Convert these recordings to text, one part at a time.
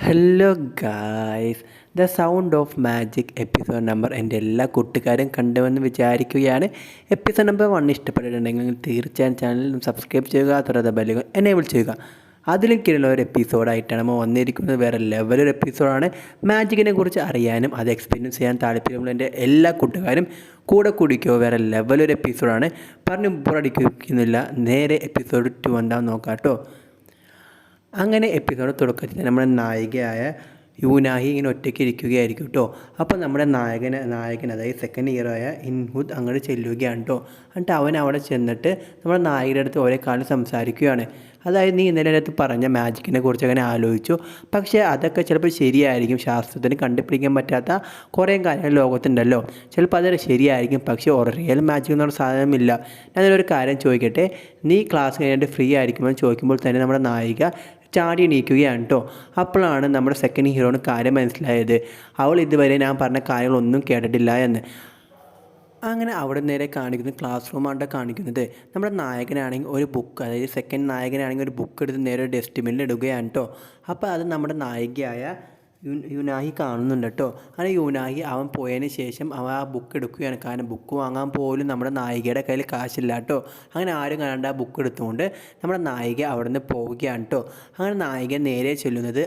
Hello guys, the sound of magic episode number എൻ്റെ എല്ലാ കൂട്ടുകാരും കണ്ടുവെന്ന് വിചാരിക്കുകയാണ്. എപ്പിസോഡ് നമ്പർ 1 ഇഷ്ടപ്പെട്ടിട്ടുണ്ടെങ്കിൽ തീർച്ചയായും ചാനൽ സബ്സ്ക്രൈബ് ചെയ്യുക, തുടർന്ന് ബെല്ലുകൾ എനേബിൾ ചെയ്യുക. അതിലും കീഴിലുള്ള ഒരു എപ്പിസോഡായിട്ടാണ് നമ്മൾ വന്നിരിക്കുന്നത്. വേറെ ലെവലൊരു എപ്പിസോഡാണ്. മാജിക്കിനെ കുറിച്ച് അറിയാനും അത് എക്സ്പീരിയൻസ് ചെയ്യാൻ താല്പര്യമുള്ള എൻ്റെ എല്ലാ കൂട്ടുകാരും കൂടെ കൂടിക്കോ. വേറെ ലെവലൊരു എപ്പിസോഡാണ്. പറഞ്ഞ് ബോറടിക്കുന്നില്ല, നേരെ എപ്പിസോഡ് 2 എന്താണെന്ന് നോക്കാം കേട്ടോ. അങ്ങനെ എപ്പിസോഡ് തുടക്കത്തിൽ നമ്മുടെ നായികയായ യൂനാഹി ഇങ്ങനെ ഒറ്റയ്ക്ക് ഇരിക്കുകയായിരിക്കും കേട്ടോ. അപ്പോൾ നമ്മുടെ നായകൻ അതായത് സെക്കൻഡ് ഹീറോ ആയ ഇൻഹുദ് അങ്ങോട്ട് ചെല്ലുകയാണ് കേട്ടോ. എന്നിട്ട് അവൻ അവിടെ ചെന്നിട്ട് നമ്മുടെ നായികയുടെ അടുത്ത് ഓരോ കാലം സംസാരിക്കുകയാണ്. അതായത് നീ ഇന്നലെ അടുത്ത് പറഞ്ഞ മാജിക്കിനെ കുറിച്ച് അങ്ങനെ ആലോചിച്ചു, പക്ഷേ അതൊക്കെ ചിലപ്പോൾ ശരിയായിരിക്കും. ശാസ്ത്രത്തിന് കണ്ടുപിടിക്കാൻ പറ്റാത്ത കുറേ കാര്യങ്ങൾ ലോകത്തുണ്ടല്ലോ. ചിലപ്പോൾ അത് ശരിയായിരിക്കും, പക്ഷേ റിയൽ മാജിക് എന്നുള്ള സാധനമില്ല. ഞാനൊരു കാര്യം ചോദിക്കട്ടെ, നീ ക്ലാസ് കഴിഞ്ഞിട്ട് ഫ്രീ ആയിരിക്കുമെന്ന് ചോദിക്കുമ്പോൾ തന്നെ നമ്മുടെ നായിക ചാടി എണീക്കുകയാണ് കേട്ടോ. അപ്പോഴാണ് നമ്മുടെ സെക്കൻഡ് ഹീറോന് കാര്യം മനസ്സിലായത്. അവൾ ഇതുവരെ ഞാൻ പറഞ്ഞ കാര്യങ്ങളൊന്നും കേട്ടിട്ടില്ല എന്ന്. അങ്ങനെ അവിടെ നേരെ കാണിക്കുന്നത് ക്ലാസ് റൂമാണ് കാണിക്കുന്നത്. നമ്മുടെ നായകനാണെങ്കിൽ ഒരു ബുക്ക്, അതായത് സെക്കൻഡ് നായകനാണെങ്കിൽ ഒരു ബുക്ക് എടുത്ത് നേരെ ഒരു ഡസ്റ്റ്ബിന്നിൽ ഇടുകയാണ് കേട്ടോ. അപ്പോൾ അത് നമ്മുടെ നായികയായ യൂനാഹി കാണുന്നുണ്ട് കേട്ടോ. അങ്ങനെ യൂനാഹി അവൻ പോയതിന് ശേഷം അവൻ ആ ബുക്ക് എടുക്കുകയാണ്. കാരണം ബുക്ക് വാങ്ങാൻ പോലും നമ്മുടെ നായികയുടെ കയ്യിൽ കാശില്ല കേട്ടോ. അങ്ങനെ ആരും കാണാണ്ട് ആ ബുക്ക് എടുത്തുകൊണ്ട് നമ്മുടെ നായിക അവിടെ നിന്ന് പോവുകയാണ് കേട്ടോ. അങ്ങനെ നായിക നേരെ ചെല്ലുന്നത്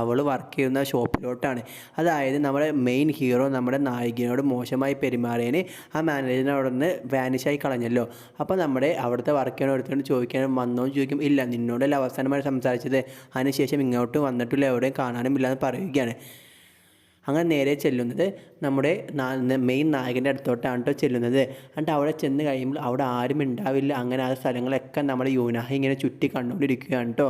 അവൾ വർക്ക് ചെയ്യുന്ന ഷോപ്പിലോട്ടാണ്. അതായത് നമ്മുടെ മെയിൻ ഹീറോ നമ്മുടെ നായികയോട് മോശമായി പെരുമാറിയതിന് ആ മാനേജറിനെ അവിടെ നിന്ന് വാനിഷായി കളഞ്ഞല്ലോ. അപ്പോൾ നമ്മുടെ അവിടുത്തെ വർക്ക് ചെയ്യണ എടുത്തുകൊണ്ട് ചോദിക്കാനും വന്നോ ചോദിക്കും. ഇല്ല, നിന്നോടല്ല അവസാനമായി സംസാരിച്ചത്, അതിനുശേഷം ഇങ്ങോട്ട് വന്നിട്ടില്ല, എവിടെയും കാണാനും ഇല്ലയെന്ന് പറയുകയാണ്. അങ്ങനെ നേരെ ചെല്ലുന്നത് നമ്മുടെ മെയിൻ നായകൻ്റെ അടുത്തോട്ടാണ് കേട്ടോ ചെല്ലുന്നത്. എന്നിട്ട് അവിടെ ചെന്ന് കഴിയുമ്പോൾ അവിടെ ആരും ഉണ്ടാവില്ല. അങ്ങനെ ആ സ്ഥലങ്ങളൊക്കെ നമ്മുടെ യൂനാഹി ഇങ്ങനെ ചുറ്റി കണ്ടുകൊണ്ടിരിക്കുകയാണ് കേട്ടോ.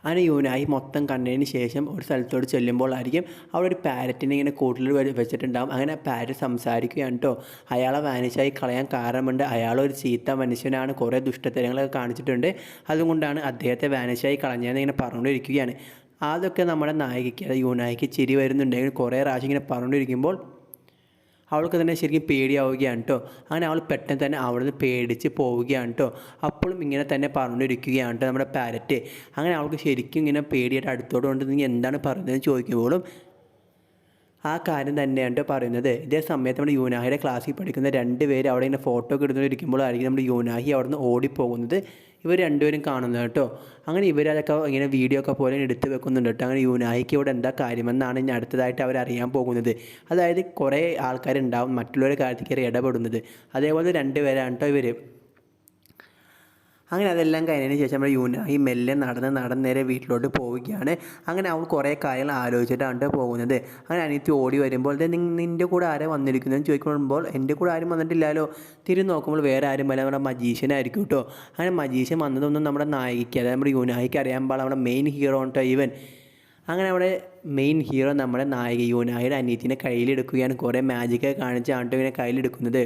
അങ്ങനെ യൂനാഹി മൊത്തം കണ്ടതിന് ശേഷം ഒരു സ്ഥലത്തോട് ചെല്ലുമ്പോഴായിരിക്കും അവിടെ ഒരു പാരറ്റിനെ ഇങ്ങനെ കൂട്ടിൽ വെച്ചിട്ടുണ്ടാകും. അങ്ങനെ പാരറ്റ് സംസാരിക്കുകയാണ് കേട്ടോ. അയാളെ വാനിഷായി കളയാൻ കാരണമുണ്ട്. അയാളൊരു ചീത്ത മനുഷ്യനാണ്, കുറേ ദുഷ്ടത്തരങ്ങളൊക്കെ കാണിച്ചിട്ടുണ്ട്, അതുകൊണ്ടാണ് അദ്ദേഹത്തെ വാനിഷായി കളഞ്ഞതെന്ന് ഇങ്ങനെ പറഞ്ഞുകൊണ്ടിരിക്കുകയാണ്. അതൊക്കെ നമ്മുടെ നായികയ്ക്ക്, അത് യൂനാഹിക്ക് ചിരി വരുന്നുണ്ടെങ്കിൽ കുറേ പ്രാവശ്യം ഇങ്ങനെ പറഞ്ഞുകൊണ്ടിരിക്കുമ്പോൾ അവൾക്ക് തന്നെ ശരിക്കും പേടിയാവുകയാണ് കേട്ടോ. അങ്ങനെ അവൾ പെട്ടെന്ന് തന്നെ അവിടെ നിന്ന് പേടിച്ച് പോവുകയാണ് കേട്ടോ. അപ്പോഴും ഇങ്ങനെ തന്നെ പറഞ്ഞുകൊണ്ടിരിക്കുകയാണ് കേട്ടോ നമ്മുടെ പാരറ്റ്. അങ്ങനെ അവൾക്ക് ശരിക്കും ഇങ്ങനെ പേടിയായിട്ട് അടുത്തോട് കൊണ്ട് നീ എന്താണ് പറയുന്നതെന്ന് ചോദിക്കുമ്പോഴും ആ കാര്യം തന്നെയാണ് കേട്ടോ പറയുന്നത്. ഇതേ സമയത്ത് നമ്മുടെ യൂനാഹിയുടെ ക്ലാസ്സിൽ പഠിക്കുന്ന 2 പേര് അവിടെ ഇങ്ങനെ ഫോട്ടോ ഒക്കെ എടുത്തുകൊണ്ടിരിക്കുമ്പോഴായിരിക്കും നമ്മുടെ യൂനാഹി അവിടെ നിന്ന് ഓടിപ്പോകുന്നത്. ഇവർ 2 പേരും കാണുന്നത് കേട്ടോ. അങ്ങനെ ഇവരതൊക്കെ ഇങ്ങനെ വീഡിയോ ഒക്കെ പോലെ എടുത്ത് വെക്കുന്നുണ്ട് കേട്ടോ. അങ്ങനെ യൂനാഹിക്ക് ഇവിടെ എന്താ കാര്യമെന്നാണ് ഇനി അടുത്തതായിട്ട് അവരറിയാൻ പോകുന്നത്. അതായത് കുറേ ആൾക്കാരുണ്ടാവും മറ്റുള്ളവരുടെ കാര്യത്തിൽ ഇടപെടുന്നത്. അതേപോലെ 2 പേരാണ് കേട്ടോ ഇവർ. അങ്ങനെ അതെല്ലാം കഴിഞ്ഞതിന് ശേഷം നമ്മുടെ യൂനാഹി മെല്ലെ നടന്ന് നേരെ വീട്ടിലോട്ട് പോവുകയാണ്. അങ്ങനെ അവൾ കുറേ കാര്യങ്ങൾ ആലോചിച്ചിട്ടാണ് പോകുന്നത്. അങ്ങനെ അനിയത്തി ഓടി വരുമ്പോൾ നിൻ്റെ കൂടെ ആരാ വന്നിരിക്കുന്നതെന്ന് ചോദിക്കുമ്പോൾ എൻ്റെ കൂടെ ആരും വന്നിട്ടില്ലല്ലോ. തിരിഞ്ഞ് നോക്കുമ്പോൾ വേറെ ആരും അല്ല, നമ്മുടെ മജീഷ്യനായിരിക്കും കേട്ടോ. അങ്ങനെ മജീഷ്യൻ വന്നതൊന്നും നമ്മുടെ നായികയ്ക്ക്, അതായത് നമ്മുടെ യൂനാഹിക്ക് അറിയാൻ പാടില്ല. നമ്മുടെ മെയിൻ ഹീറോ കേട്ടോ ഇവൻ. അങ്ങനെ അവിടെ മെയിൻ ഹീറോ നമ്മുടെ നായിക യൂനാഹിയുടെ അനിയത്തിനെ കയ്യിലെടുക്കുകയാണ്. കുറേ മാജിക്കൊക്കെ കാണിച്ചാണ് ഇവനെ കയ്യിലെടുക്കുന്നത്.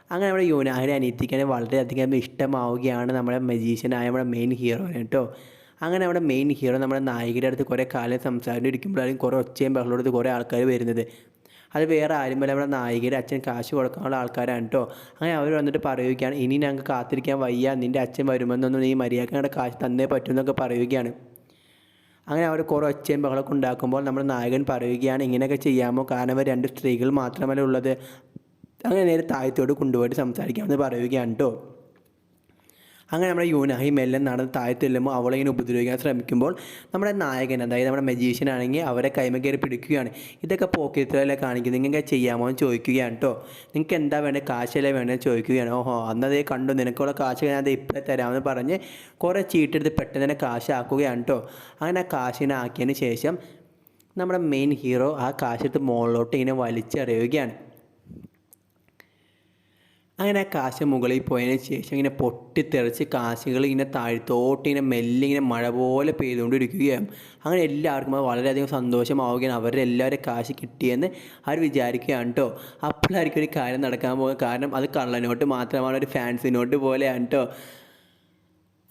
അങ്ങനെ നമ്മുടെ യൂനാഹിയുടെ അനിയത്തിക്ക് വളരെയധികം ഇഷ്ടമാവുകയാണ് നമ്മുടെ മജീഷ്യനായ നമ്മുടെ മെയിൻ ഹീറോനെ കേട്ടോ. അങ്ങനെ നമ്മുടെ മെയിൻ ഹീറോ നമ്മുടെ നായികയുടെ അടുത്ത് കുറേ കാലം സംസാരിച്ചിരിക്കുമ്പോഴായിരിക്കും കുറേ ഒച്ചയും ബഹളമെടുത്ത് കുറേ ആൾക്കാർ വരുന്നത്. അത് വേറെ ആരുമല്ല, നമ്മുടെ നായികയുടെ അച്ഛൻ കാശ് കൊടുക്കാനുള്ള ആൾക്കാരാണ് കേട്ടോ. അങ്ങനെ അവർ വന്നിട്ട് പറയുകയാണ്, ഇനി ഞങ്ങൾക്ക് കാത്തിരിക്കാൻ വയ്യ, നിൻ്റെ അച്ഛൻ വരുമെന്നൊന്നും നീ മര്യാദയ്ക്ക് കാശ് തന്നേ പറ്റുമെന്നൊക്കെ പറയുകയാണ്. അങ്ങനെ അവർ കുറേ ഒച്ചയും ബഹളമൊക്കെ ഉണ്ടാക്കുമ്പോൾ നമ്മുടെ നായകൻ പറയുകയാണ്, ഇങ്ങനെയൊക്കെ ചെയ്യാമോ, കാരണം അവർ 2 സ്ത്രീകൾ മാത്രമല്ല ഉള്ളത്. അങ്ങനെ നേരെ താഴത്തോട് കൊണ്ടുപോയിട്ട് സംസാരിക്കാമെന്ന് പറയുകയാണ് കേട്ടോ. അങ്ങനെ നമ്മുടെ യൂനാഹി മെല്ലെ നടന്ന് താഴത്ത് ചെല്ലുമ്പോൾ അവളെ ഇങ്ങനെ ഉപദ്രവിക്കാൻ ശ്രമിക്കുമ്പോൾ നമ്മുടെ നായകൻ, അതായത് നമ്മുടെ മജീഷ്യൻ ആണെങ്കിൽ അവരെ കൈമ കയറി പിടിക്കുകയാണ്. ഇതൊക്കെ പോക്കറ്റിലല്ലേ കാണിക്കുന്നത്, നിങ്ങൾക്ക് ചെയ്യുമോ എന്ന് ചോദിക്കുകയാണ് കേട്ടോ. നിങ്ങൾക്ക് എന്താ വേണ്ടത്, കാശല്ലേ വേണ്ടതെന്ന് ചോദിക്കുകയാണ്. ഓഹോ, അന്നതേ കണ്ടു, നിനക്കുള്ള കാശ് ഞാൻ അത് ഇപ്പോഴേ തരാമെന്ന് പറഞ്ഞ് കുറേ ചീട്ടെടുത്ത് പെട്ടെന്ന് തന്നെ കാശാക്കുകയാണ് കേട്ടോ. അങ്ങനെ ആ കാശിനെ ആക്കിയതിന് ശേഷം നമ്മുടെ മെയിൻ ഹീറോ ആ കാശെടുത്ത് മുകളിലോട്ട് ഇങ്ങനെ വലിച്ചെറിയുകയാണ്. അങ്ങനെ ആ കാശ് മുകളിൽ പോയതിന് ശേഷം ഇങ്ങനെ പൊട്ടിത്തെറിച്ച് കാശുകൾ ഇങ്ങനെ താഴ്ത്തോട്ട് ഇങ്ങനെ മെല്ലെ ഇങ്ങനെ മഴ പോലെ പെയ്തുകൊണ്ടിരിക്കുകയാണ്. അങ്ങനെ എല്ലാവർക്കും അത് വളരെയധികം സന്തോഷമാവുകയാണ്. അവരുടെ എല്ലാവരും കാശ് കിട്ടിയെന്ന് അവർ വിചാരിക്കുകയാണ് കേട്ടോ. അപ്പോഴായിരിക്കും ഒരു കാര്യം നടക്കാൻ പോകുന്നത്. കാരണം അത് കള്ളനോട്ട് മാത്രമാണ്, ഒരു ഫാൻസി നോട്ട് പോലെയാണ് കേട്ടോ.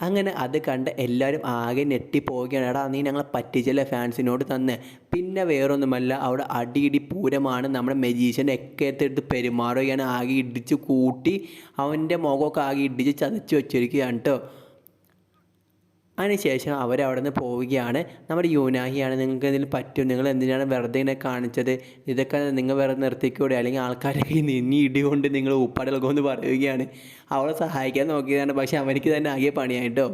അങ്ങനെ അത് കണ്ട് എല്ലാവരും ആകെ ഞെട്ടിപ്പോവുകയാണ്. എടാ, നീ ഞങ്ങളെ പറ്റിച്ചല്ലേ ഫാൻസിനോട് തന്നെ. പിന്നെ വേറൊന്നുമല്ല, അവിടെ അടിയിടി പൂരമാണ്. നമ്മുടെ മജീഷ്യൻ എക്കെടുത്ത് പെരുമാറുകയാണ്. ആകെ ഇടിച്ച് കൂട്ടി അവൻ്റെ മുഖമൊക്കെ ആകെ ഇടിച്ച് ചതച്ച് വെച്ചിരിക്കുകയാണ് കേട്ടോ. അതിനുശേഷം അവരവിടെ നിന്ന് പോവുകയാണ്. നമ്മുടെ യൂനാഹിയാണ്, നിങ്ങൾക്ക് എന്തെങ്കിലും പറ്റും, നിങ്ങൾ എന്തിനാണ് വെറുതെ ഇങ്ങനെ കാണിച്ചത്, ഇതൊക്കെ നിങ്ങൾ വെറുതെ നിർത്തിക്കൂടെ, അല്ലെങ്കിൽ ആൾക്കാരൊക്കെ ഇനി ഇടികൊണ്ട് നിങ്ങൾ ഉപ്പാടിളക്കുമെന്ന് പറയുകയാണ്. അവളെ സഹായിക്കാൻ നോക്കിയതാണ്, പക്ഷേ അവനിക്ക് തന്നെ ആകെ പണിയായിട്ടോ.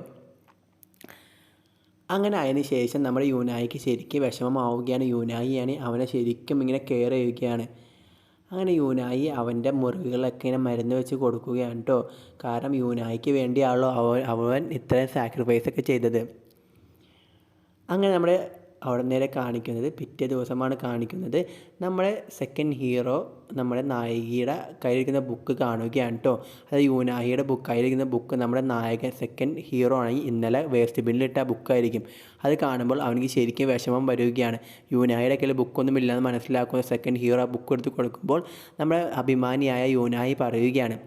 അങ്ങനെ അതിന് ശേഷം നമ്മുടെ യൂനായിക്ക് ശരിക്കും വിഷമമാവുകയാണ്. യൂനായിയാണ് അവനെ ശരിക്കും ഇങ്ങനെ കെയർ ചെയ്യുകയാണ്. അങ്ങനെ യൂനായി അവൻ്റെ മുറിവുകളൊക്കെ ഇങ്ങനെ മരുന്ന് വെച്ച് കൊടുക്കുകയാണ് കേട്ടോ. കാരണം യൂനായിക്ക് വേണ്ടിയാണല്ലോ അവൻ ഇത്രയും സാക്രിഫൈസൊക്കെ ചെയ്തത്. അങ്ങനെ നമ്മുടെ അവിടെ നേരെ കാണിക്കുന്നത് പിറ്റേ ദിവസമാണ് കാണിക്കുന്നത്. നമ്മുടെ സെക്കൻഡ് ഹീറോ നമ്മുടെ നായികയുടെ കയ്യിലിരിക്കുന്ന ബുക്ക് കാണുകയാണ് കേട്ടോ. അത് യൂനാഹിയുടെ കയ്യിലിരിക്കുന്ന ബുക്ക് നമ്മുടെ നായകൻ സെക്കൻഡ് ഹീറോ ആണെങ്കിൽ ഇന്നലെ വേസ്റ്റ് ബിന്നിലിട്ട ബുക്കായിരിക്കും. അത് കാണുമ്പോൾ അവനിക്ക് ശരിക്കും വിഷമം വരികയാണ്. യൂനാഹിയുടെ കയ്യിൽ ബുക്കൊന്നും ഇല്ലെന്ന് മനസ്സിലാക്കുന്ന സെക്കൻഡ് ഹീറോ ആ ബുക്ക് എടുത്ത് കൊടുക്കുമ്പോൾ നമ്മുടെ അഭിമാനിയായ യൂനാഹി പറയുകയാണ്,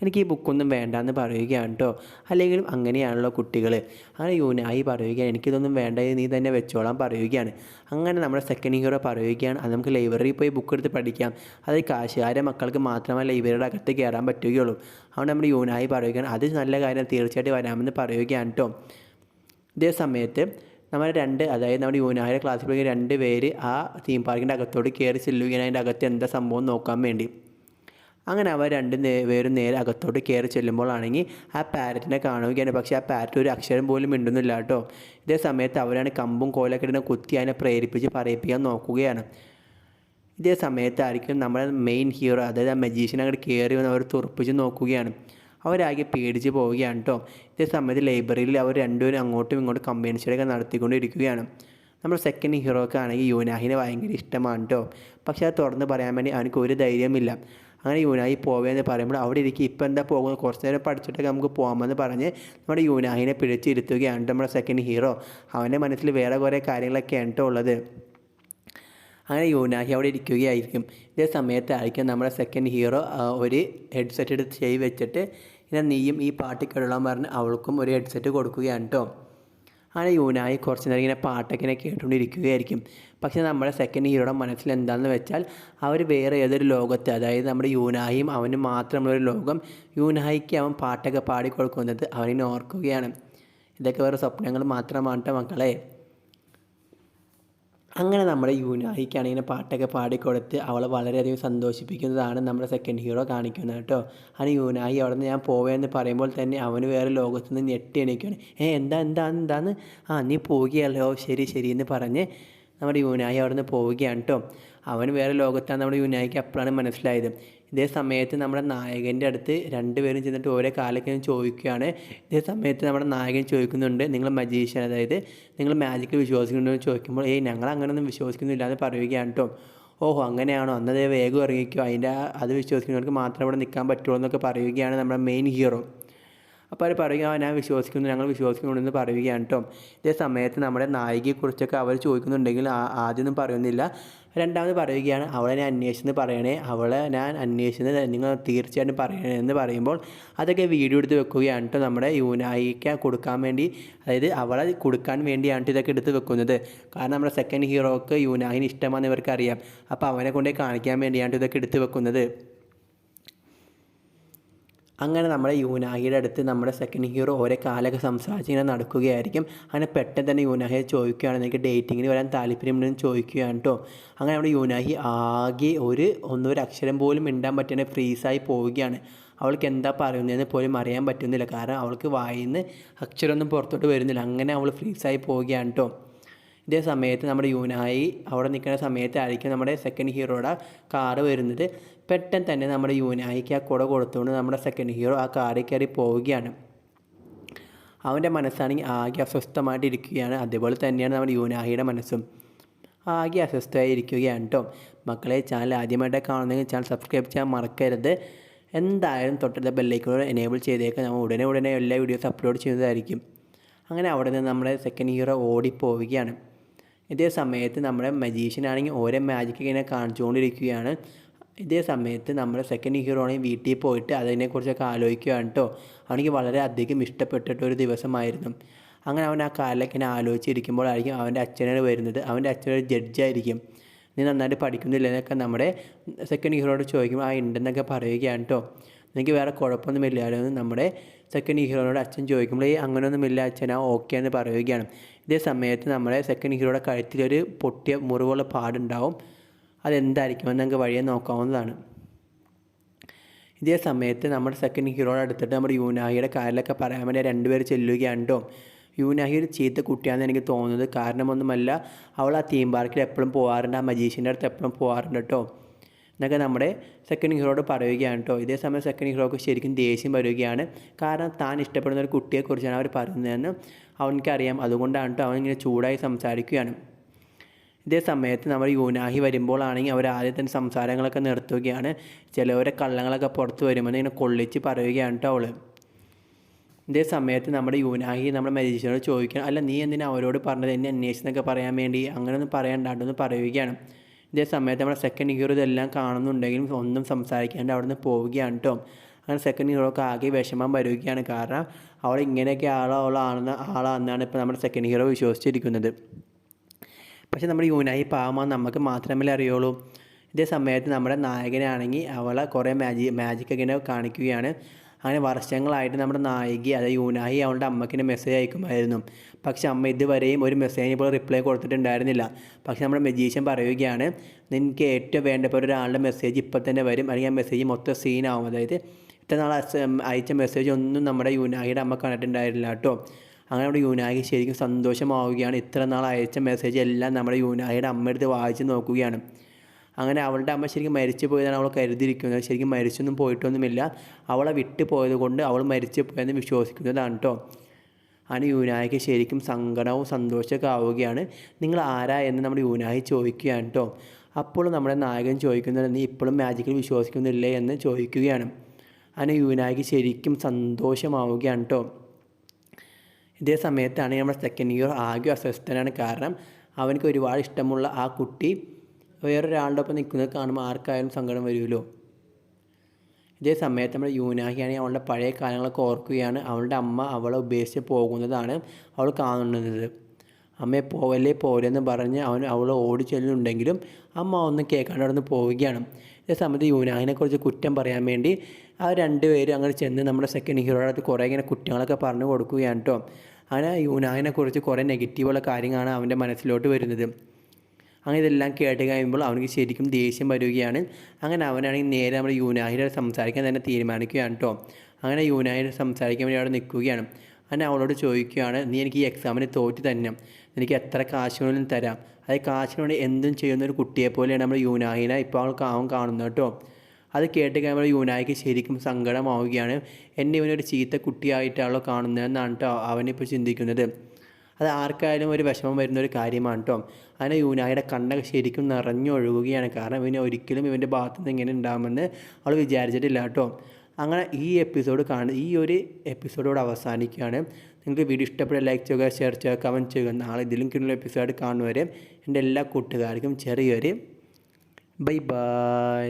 എനിക്ക് ഈ ബുക്കൊന്നും വേണ്ടാന്ന് പറയുകയാണ് കേട്ടോ. അല്ലെങ്കിലും അങ്ങനെയാണല്ലോ കുട്ടികൾ. അങ്ങനെ യൂനായി പറയുകയാണ്, എനിക്കിതൊന്നും വേണ്ട, നീ തന്നെ വെച്ചോളാൻ പറയുകയാണ്. അങ്ങനെ നമ്മുടെ സെക്കൻഡ് ഹീറോ പറയുകയാണ്, അത് നമുക്ക് ലൈബ്രറിയിൽ പോയി ബുക്ക് എടുത്ത് പഠിക്കാം, അത് കാശുകാരെ മക്കൾക്ക് മാത്രമേ ലൈബ്രറിയുടെ അകത്ത് കയറാൻ പറ്റുകയുള്ളൂ. അതുകൊണ്ട് നമ്മുടെ യൂനായി പറയുകയാണ്, അത് നല്ല കാര്യം, തീർച്ചയായിട്ടും വരാമെന്ന് പറയുകയാണ് കേട്ടോ. ഇതേ സമയത്ത് നമ്മുടെ അതായത് നമ്മുടെ യൂനാഹിയുടെ ക്ലാസ്സിൽ പോയി 2 പേര് ആ തീം പാർക്കിൻ്റെ അകത്തോട് കയറി ചെല്ലുകയാണ്, അതിൻ്റെ അകത്ത് എന്താ സംഭവം നോക്കാൻ വേണ്ടി. അങ്ങനെ അവർ 2 പേരും നേരെ അകത്തോട്ട് കയറി ചെല്ലുമ്പോഴാണെങ്കിൽ ആ പാരറ്റിനെ കാണുകയാണ്. പക്ഷേ ആ പാരറ്റ് ഒരു അക്ഷരം പോലും മിണ്ടുന്നില്ല കേട്ടോ. ഇതേ സമയത്ത് അവരാണ് കമ്പും കോലൊക്കെ ഇടുന്ന കുത്തി അതിനെ പ്രേരിപ്പിച്ച് പറയിപ്പിക്കാൻ നോക്കുകയാണ്. ഇതേ സമയത്തായിരിക്കും നമ്മുടെ മെയിൻ ഹീറോ, അതായത് ആ മജീഷ്യൻ അങ്ങോട്ട് കയറി വന്ന് അവർ തുറപ്പിച്ച് നോക്കുകയാണ്. അവരാകെ പേടിച്ച് പോവുകയാണ് കേട്ടോ. ഇതേ സമയത്ത് ലൈബ്രറിയിൽ അവർ 2 പേരും അങ്ങോട്ടും ഇങ്ങോട്ടും കമ്പയിൻസിലൊക്കെ നടത്തിക്കൊണ്ടിരിക്കുകയാണ്. നമ്മുടെ സെക്കൻഡ് ഹീറോക്ക് ആണെങ്കിൽ യൂനാഹിനെ ഭയങ്കര ഇഷ്ടമാണ് കേട്ടോ. പക്ഷേ അത് തുറന്ന് പറയാൻ വേണ്ടി അവനക്ക് ഒരു ധൈര്യമില്ല. അങ്ങനെ യൂനാഹി പോവുകയെന്ന് പറയുമ്പോൾ അവിടെ ഇരിക്കും, ഇപ്പം എന്താ പോകുന്നത്, കുറച്ച് നേരം പഠിച്ചിട്ടൊക്കെ നമുക്ക് പോകാമെന്ന് പറഞ്ഞ് നമ്മുടെ യൂനാഹിനെ പിടിച്ചിരുത്തുകയാണ് നമ്മുടെ സെക്കൻഡ് ഹീറോ. അവൻ്റെ മനസ്സിൽ വേറെ കുറേ കാര്യങ്ങളൊക്കെയാണ് കേട്ടോ ഉള്ളത്. അങ്ങനെ യൂനാഹി അവിടെ ഇരിക്കുകയായിരിക്കും. ഇതേ സമയത്തായിരിക്കും നമ്മുടെ സെക്കൻഡ് ഹീറോ ഒരു ഹെഡ്സെറ്റ് എടുത്ത് ചെയ്ത് വെച്ചിട്ട് ഇങ്ങനെ നീയും ഈ പാട്ട് കേട്ടോളാൻ പറഞ്ഞ് അവൾക്കും ഒരു ഹെഡ്സെറ്റ് കൊടുക്കുകയാണ് കേട്ടോ. അങ്ങനെ യൂനായി കുറച്ച് നേരം ഇങ്ങനെ പാട്ടൊക്കെ ഇങ്ങനെ കേട്ടുകൊണ്ടിരിക്കുകയായിരിക്കും. പക്ഷേ നമ്മുടെ സെക്കൻഡ് ഹീറോയുടെ മനസ്സിൽ എന്താണെന്ന് വെച്ചാൽ അവർ വേറെ ഏതൊരു ലോകത്ത്, അതായത് നമ്മുടെ യൂനാഹിയും അവനും മാത്രമുള്ളൊരു ലോകം, യൂനാഹിക്ക് അവൻ പാട്ടൊക്കെ പാടിക്കൊടുക്കുന്നത് അവനിനെ ഓർക്കുകയാണ്. ഇതൊക്കെ വേറെ സ്വപ്നങ്ങൾ മാത്രമാണ് കേട്ടോ മക്കളെ. അങ്ങനെ നമ്മുടെ യൂനാഹിക്കാണ് ഇങ്ങനെ പാട്ടൊക്കെ പാടിക്കൊടുത്ത് അവളെ വളരെയധികം സന്തോഷിപ്പിക്കുന്നതാണ് നമ്മുടെ സെക്കൻഡ് ഹീറോ കാണിക്കുന്നത് കേട്ടോ. അങ്ങനെ യൂനാഹി അവിടെ നിന്ന് ഞാൻ പോവുകയെന്ന് പറയുമ്പോൾ തന്നെ അവന് വേറെ ലോകത്തു നിന്ന് ഞെട്ടി എണീക്കുകയാണ്. എന്താന്ന് നീ പോവുകയല്ലോ, ശരി എന്ന് പറഞ്ഞ് നമ്മുടെ യൂനാഹി അവിടെ നിന്ന് പോവുകയാണ് കേട്ടോ. അവൻ വേറെ ലോകത്താണ് നമ്മുടെ യൂനാഹിക്ക് അപ്പോഴാണ് മനസ്സിലായത്. ഇതേ സമയത്ത് നമ്മുടെ നായകൻ്റെ അടുത്ത് 2 പേരും ചെന്നിട്ട് ഓരോ കാലൊക്കെ ചോദിക്കുകയാണ്. ഇതേ സമയത്ത് നമ്മുടെ നായകൻ ചോദിക്കുന്നുണ്ട്, നിങ്ങൾ മജീഷ്യൻ, അതായത് നിങ്ങൾ മാജിക്കിൽ വിശ്വസിക്കുന്നുണ്ടോ എന്ന് ചോദിക്കുമ്പോൾ ഞങ്ങൾ അങ്ങനെയൊന്നും വിശ്വസിക്കുന്നില്ല എന്ന് പറയുകയാണ് കേട്ടോ. ഓഹോ അങ്ങനെയാണോ, അന്നത് വേഗം ഇറങ്ങിക്കോ, അത് വിശ്വസിക്കുന്നവർക്ക് മാത്രമേ ഇവിടെ നിൽക്കാൻ പറ്റുള്ളൂ എന്നൊക്കെ പറയുകയാണ് നമ്മുടെ മെയിൻ ഹീറോ. അപ്പോൾ അവർ പറയുക, ഞങ്ങൾ വിശ്വസിക്കുന്നുണ്ടെന്ന് പറയുകയാണ് കേട്ടോ. ഇതേ സമയത്ത് നമ്മുടെ നായികയെക്കുറിച്ചൊക്കെ അവർ ചോദിക്കുന്നുണ്ടെങ്കിൽ ആദ്യമൊന്നും പറയുന്നില്ല. രണ്ടാമത് പറയുകയാണ്, അവളെ ഞാൻ അന്വേഷിച്ചെന്ന് പറയണേ, അവളെ ഞാൻ അന്വേഷിച്ചത് നിങ്ങൾ തീർച്ചയായിട്ടും പറയണേ എന്ന് പറയുമ്പോൾ അതൊക്കെ വീഡിയോ എടുത്ത് വെക്കുകയാണ് കേട്ടോ നമ്മുടെ യൂനായിക്ക് കൊടുക്കാൻ വേണ്ടി, അതായത് അവളെ കൊടുക്കാൻ വേണ്ടിയാണ് ഇതൊക്കെ എടുത്ത് വെക്കുന്നത്. കാരണം നമ്മുടെ സെക്കൻഡ് ഹീറോക്ക് യൂനാഹിന് ഇഷ്ടമാണെന്ന് ഇവർക്കറിയാം. അപ്പോൾ അവനെ കൊണ്ടേ കാണിക്കാൻ വേണ്ടിയാണ് ഇതൊക്കെ എടുത്ത് വെക്കുന്നത്. അങ്ങനെ നമ്മുടെ യൂനാഹിയുടെ അടുത്ത് നമ്മുടെ സെക്കൻഡ് ഹീറോ ഓരോ കാലൊക്കെ സംസാരിച്ച് ഇങ്ങനെ നടക്കുകയായിരിക്കും. അങ്ങനെ പെട്ടെന്ന് തന്നെ യൂനാഹിയെ ചോദിക്കുകയാണ്, എനിക്ക് ഡേറ്റിങ്ങിന് വരാൻ താല്പര്യമുണ്ടെന്ന് ചോദിക്കുകയാണ് കേട്ടോ. അങ്ങനെ നമ്മുടെ യൂനാഹി ആകെ ഒരു അക്ഷരം പോലും മിണ്ടാൻ പറ്റുന്ന ഫ്രീസായി പോവുകയാണ്. അവൾക്ക് എന്താ പറയുന്നതെന്ന് പോലും അറിയാൻ പറ്റുന്നില്ല. കാരണം അവൾക്ക് വായിൽ നിന്ന് അക്ഷരമൊന്നും പുറത്തോട്ട് വരുന്നില്ല. അങ്ങനെ അവൾ ഫ്രീസായി പോവുകയാണ് കേട്ടോ. ഇതേ സമയത്ത് നമ്മുടെ യൂനായി അവിടെ നിൽക്കുന്ന സമയത്തായിരിക്കും നമ്മുടെ സെക്കൻഡ് ഹീറോയുടെ കാറ് വരുന്നത്. പെട്ടെന്ന് തന്നെ നമ്മുടെ യൂനായിക്ക് ആ കുട കൊടുത്തുകൊണ്ട് നമ്മുടെ സെക്കൻഡ് ഹീറോ ആ കാറിൽ കയറി പോവുകയാണ്. അവൻ്റെ മനസ്സാണെങ്കിൽ ആകെ അസ്വസ്ഥമായിട്ടിരിക്കുകയാണ്. അതുപോലെ തന്നെയാണ് നമ്മുടെ യൂനാഹിയുടെ മനസ്സും ആകെ അസ്വസ്ഥമായി ഇരിക്കുകയാണ് കേട്ടോ. മക്കളെ, ചാനൽ ആദ്യമായിട്ട് കാണുന്നെങ്കിൽ ചാനൽ സബ്സ്ക്രൈബ് ചെയ്യാൻ മറക്കരുത്. എന്തായാലും തൊട്ടുള്ള ബെല്ലൈക്കൺ എനേബിൾ ചെയ്തേക്കാം. നമ്മൾ ഉടനെ എല്ലാ വീഡിയോസ് അപ്ലോഡ് ചെയ്യുന്നതായിരിക്കും. അങ്ങനെ അവിടെ നിന്ന് നമ്മുടെ സെക്കൻഡ് ഹീറോ ഓടിപ്പോവുകയാണ്. ഇതേ സമയത്ത് നമ്മുടെ മജീഷ്യനാണെങ്കിൽ ഓരോ മാജിക്ക് ഇങ്ങനെ കാണിച്ചുകൊണ്ടിരിക്കുകയാണ്. ഇതേ സമയത്ത് നമ്മുടെ സെക്കൻഡ് ഹീറോ ആണെങ്കിൽ വീട്ടിൽ പോയിട്ട് അതിനെക്കുറിച്ചൊക്കെ ആലോചിക്കുകയാണ് കേട്ടോ. അവനിക്ക് വളരെ അധികം ഇഷ്ടപ്പെട്ടിട്ടൊരു ദിവസമായിരുന്നു. അങ്ങനെ അവൻ ആ കാലിലൊക്കെ ഇങ്ങനെ ആലോചിച്ചിരിക്കുമ്പോഴായിരിക്കും അവൻ്റെ അച്ഛനാണ് വരുന്നത്. അവൻ്റെ അച്ഛനൊരു ജഡ്ജായിരിക്കും. നീ നന്നായിട്ട് പഠിക്കുന്നില്ല എന്നൊക്കെ നമ്മുടെ സെക്കൻഡ് ഹീറോയോട് ചോദിക്കുമ്പോൾ ഉണ്ടെന്നൊക്കെ പറയുകയാണ് കേട്ടോ. എനിക്ക് വേറെ കുഴപ്പമൊന്നുമില്ലായിരുന്നു നമ്മുടെ സെക്കൻഡ് ഹീറോയോട് അച്ഛൻ ചോദിക്കുമ്പോൾ അങ്ങനെയൊന്നുമില്ല അച്ഛൻ ആ ഓക്കെ എന്ന് പറയുകയാണ്. ഇതേ സമയത്ത് നമ്മുടെ സെക്കൻഡ് ഹീറോയുടെ കഴുത്തിലൊരു പൊട്ടിയ മുറിവുള്ള പാടുണ്ടാവും. അതെന്തായിരിക്കുമെന്ന് നമുക്ക് വഴിയെ നോക്കാവുന്നതാണ്. ഇതേ സമയത്ത് നമ്മുടെ സെക്കൻഡ് ഹീറോയുടെ അടുത്തിട്ട് നമ്മുടെ യൂനാഹിയുടെ കാര്യമൊക്കെ പറയാൻ വേണ്ടി രണ്ടുപേർ ചെല്ലുകയാണ് കേട്ടോ. യൂനാഹി ഒരു ചീത്ത കുട്ടിയാണെന്ന് എനിക്ക് തോന്നുന്നത്. കാരണമൊന്നുമല്ല, അവൾ ആ തീം പാർക്കിൽ എപ്പോഴും പോകാറുണ്ട്, ആ മജീഷ്യൻ്റെ അടുത്ത് എപ്പോഴും പോകാറുണ്ട് കേട്ടോ എന്നൊക്കെ നമ്മുടെ സെക്കൻഡ് ഹീറോയോട് പറയുകയാണ് കേട്ടോ. ഇതേ സമയം സെക്കൻഡ് ഹീറോക്ക് ശരിക്കും ദേഷ്യം വരികയാണ്. കാരണം താൻ ഇഷ്ടപ്പെടുന്ന ഒരു കുട്ടിയെക്കുറിച്ചാണ് അവർ പറയുന്നതെന്ന് അവനിക്കറിയാം. അതുകൊണ്ടാണ് കേട്ടോ അവനിങ്ങനെ ചൂടായി സംസാരിക്കുകയാണ്. ഇതേ സമയത്ത് നമ്മൾ യൂനാഹി വരുമ്പോഴാണെങ്കിൽ അവർ ആദ്യം തന്നെ സംസാരങ്ങളൊക്കെ നിർത്തുകയാണ്. ചിലവരെ കള്ളങ്ങളൊക്കെ പുറത്ത് വരുമെന്ന് ഇങ്ങനെ കൊള്ളിച്ച് പറയുകയാണ് കേട്ടോ അവൾ. ഇതേ സമയത്ത് നമ്മുടെ യൂനാഹി നമ്മുടെ മജീഷ്യനോട് ചോദിക്കണം, അല്ല നീ എന്തിനാ അവരോട് പറഞ്ഞത് എന്നെ അന്വേഷിച്ചെന്നൊക്കെ പറയാൻ വേണ്ടി, അങ്ങനെയൊന്നും പറയണ്ടാണ്ടെന്ന് പറയുകയാണ്. ഇതേ സമയത്ത് നമ്മുടെ സെക്കൻഡ് ഹീറോ ഇതെല്ലാം കാണുന്നുണ്ടെങ്കിലും ഒന്നും സംസാരിക്കാണ്ട് അവിടെ നിന്ന് പോവുകയാണ് കേട്ടോ. അങ്ങനെ സെക്കൻഡ് ഹീറോക്ക് ആകെ വിഷമം വരികയാണ്. കാരണം അവൾ ഇങ്ങനെയൊക്കെ ആളാണെന്നാണ് ഇപ്പോൾ നമ്മുടെ സെക്കൻഡ് ഹീറോ വിശ്വസിച്ചിരിക്കുന്നത്. പക്ഷേ നമ്മുടെ യൂനാഹി പാവമാണെന്ന് നമുക്ക് മാത്രമല്ലേ അറിയുള്ളൂ. ഇതേ സമയത്ത് നമ്മുടെ നായകനാണെങ്കിൽ അവളെ കുറേ മാജിക്കൊക്കെ ഇങ്ങനെ കാണിക്കുകയാണ്. അങ്ങനെ വർഷങ്ങളായിട്ട് നമ്മുടെ നായിക അതായത് യൂനാഹി അവളുടെ അമ്മയ്ക്കിനെ മെസ്സേജ് അയക്കുമായിരുന്നു. പക്ഷേ അമ്മ ഇതുവരെയും ഒരു മെസ്സേജിന് ഇപ്പോൾ റിപ്ലൈ കൊടുത്തിട്ടുണ്ടായിരുന്നില്ല. പക്ഷേ നമ്മുടെ മജീഷ്യൻ പറയുകയാണ്, നിനക്ക് ഏറ്റവും വേണ്ടപ്പെട്ട ഒരാളുടെ മെസ്സേജ് ഇപ്പോൾ തന്നെ വരും, അല്ലെങ്കിൽ ആ മെസ്സേജ് മൊത്തം സീനാവും. അതായത് ഇത്ര നാൾ അയച്ച മെസ്സേജ് ഒന്നും നമ്മുടെ യൂനാഹിയുടെ അമ്മ കണ്ടിട്ടുണ്ടായിരുന്നില്ല കേട്ടോ. അങ്ങനെ നമ്മുടെ യൂനാഹി ശരിക്കും സന്തോഷമാവുകയാണ്. ഇത്ര നാൾ അയച്ച മെസ്സേജ് എല്ലാം നമ്മുടെ യൂനാഹിയുടെ അമ്മ എടുത്ത് വായിച്ച് നോക്കുകയാണ്. അങ്ങനെ അവളുടെ അമ്മ ശരിക്കും മരിച്ചു പോയതാണ് അവൾ കരുതിയിരിക്കുന്നത്. ശരിക്കും മരിച്ചൊന്നും പോയിട്ടൊന്നുമില്ല, അവളെ വിട്ടു പോയത് കൊണ്ട് അവൾ മരിച്ചു പോയെന്ന് വിശ്വസിക്കുന്നതാണ് കേട്ടോ. അങ്ങനെ യൂനാഹിക്ക് ശരിക്കും സങ്കടവും സന്തോഷമൊക്കെ ആവുകയാണ്. നിങ്ങൾ ആരാ എന്ന് നമ്മുടെ യൂനാഹി ചോദിക്കുകയാണ് കേട്ടോ. അപ്പോൾ നമ്മുടെ നായകൻ ചോദിക്കുന്നത്, നീ ഇപ്പോഴും മാജിക്കിൽ വിശ്വസിക്കുന്നില്ലേ എന്ന് ചോദിക്കുകയാണ്. അങ്ങനെ യൂനാഹിക്ക് ശരിക്കും സന്തോഷമാവുകയാണ് കേട്ടോ. ഇതേ സമയത്താണ് നമ്മുടെ സെക്കൻഡ് ഹീറോ ആകെ അസ്വസ്ഥനാണ്. കാരണം അവനക്ക് ഒരുപാട് ഇഷ്ടമുള്ള ആ കുട്ടി വേറൊരാളുടെ ഒപ്പം നിൽക്കുന്നത് കാണുമ്പോൾ ആർക്കായാലും സങ്കടം വരുമല്ലോ. ഇതേ സമയത്ത് നമ്മുടെ യൂനാഹിയാണെങ്കിൽ അവളുടെ പഴയ കാലങ്ങളൊക്കെ ഓർക്കുകയാണ്. അവളുടെ അമ്മ അവളെ ഉപേക്ഷിച്ച് പോകുന്നതാണ് അവൾ കാണുന്നത്. അമ്മയെ പോരെന്ന് പറഞ്ഞ് അവൾ ഓടി ചെല്ലുന്നുണ്ടെങ്കിലും അമ്മ ഒന്നും കേൾക്കാണ്ട് അവിടെ നിന്ന് പോവുകയാണ്. ഇതേ സമയത്ത് യൂനാഹിനെക്കുറിച്ച് കുറ്റം പറയാൻ വേണ്ടി ആ രണ്ടുപേരും അങ്ങനെ ചെന്ന് നമ്മുടെ സെക്കൻഡ് ഹീറോയുടെ അടുത്ത് കുറേ ഇങ്ങനെ കുറ്റങ്ങളൊക്കെ പറഞ്ഞു കൊടുക്കുകയാണ് കേട്ടോ. അങ്ങനെ യൂനാഹിനെക്കുറിച്ച് കുറേ നെഗറ്റീവുള്ള കാര്യങ്ങളാണ് അവൻ്റെ മനസ്സിലോട്ട് വരുന്നത്. അങ്ങനെ ഇതെല്ലാം കേട്ട് കഴിയുമ്പോൾ അവനക്ക് ശരിക്കും ദേഷ്യം വരികയാണ്. അങ്ങനെ അവനാണെങ്കിൽ നേരെ നമ്മുടെ യൂനാഹിയുടെ സംസാരിക്കാൻ തന്നെ തീരുമാനിക്കുകയാണ് കേട്ടോ. അങ്ങനെ യൂനാഹിയുടെ സംസാരിക്കാൻ വേണ്ടി അവിടെ നിൽക്കുകയാണ്. അങ്ങനെ അവളോട് ചോദിക്കുകയാണ്, നീ എനിക്ക് ഈ എക്സാമിന് തോറ്റ് തന്നെ, എനിക്ക് എത്ര കാശ് വേണമെങ്കിലും തരാം. അതായത് കാശിന് വേണ്ടി എന്തും ചെയ്യുന്ന ഒരു കുട്ടിയെപ്പോലെയാണ് നമ്മുടെ യൂനാഹിനെ ഇപ്പോൾ അവൻ കാണുന്നത് കേട്ടോ. അത് കേട്ട് കഴിയുമ്പോൾ യൂനാഹിക്ക് ശരിക്കും സങ്കടമാവുകയാണ്. എന്നെ ഇവനൊരു ചീത്ത കുട്ടിയായിട്ടാണല്ലോ കാണുന്നതെന്നാണ് കേട്ടോ അവനിപ്പോൾ ചിന്തിക്കുന്നത്. അത് ആർക്കായാലും ഒരു വിഷമം വരുന്ന ഒരു കാര്യമാണ് കേട്ടോ. അങ്ങനെ യൂനാഹിയുടെ കണ്ണൊക്കെ ശരിക്കും നിറഞ്ഞൊഴുകുകയാണ്. കാരണം ഇവന് ഒരിക്കലും ഇവൻ്റെ ഭാഗത്തു നിന്ന് ഇങ്ങനെ ഉണ്ടാകുമെന്ന് അവൾ വിചാരിച്ചിട്ടില്ല കേട്ടോ. അങ്ങനെ ഈ ഒരു എപ്പിസോഡോട് അവസാനിക്കുകയാണ്. നിങ്ങൾക്ക് വീഡിയോ ഇഷ്ടപ്പെട്ട ലൈക്ക് ചെയ്യുക, ഷെയർ ചെയ്യുക, കമൻറ്റ് ചെയ്യുക. നാളെ ഇതിലും കിട്ടുന്ന എപ്പിസോഡ് കാണുന്നവരെ എൻ്റെ എല്ലാ കൂട്ടുകാർക്കും ചെറിയൊരു ബൈ.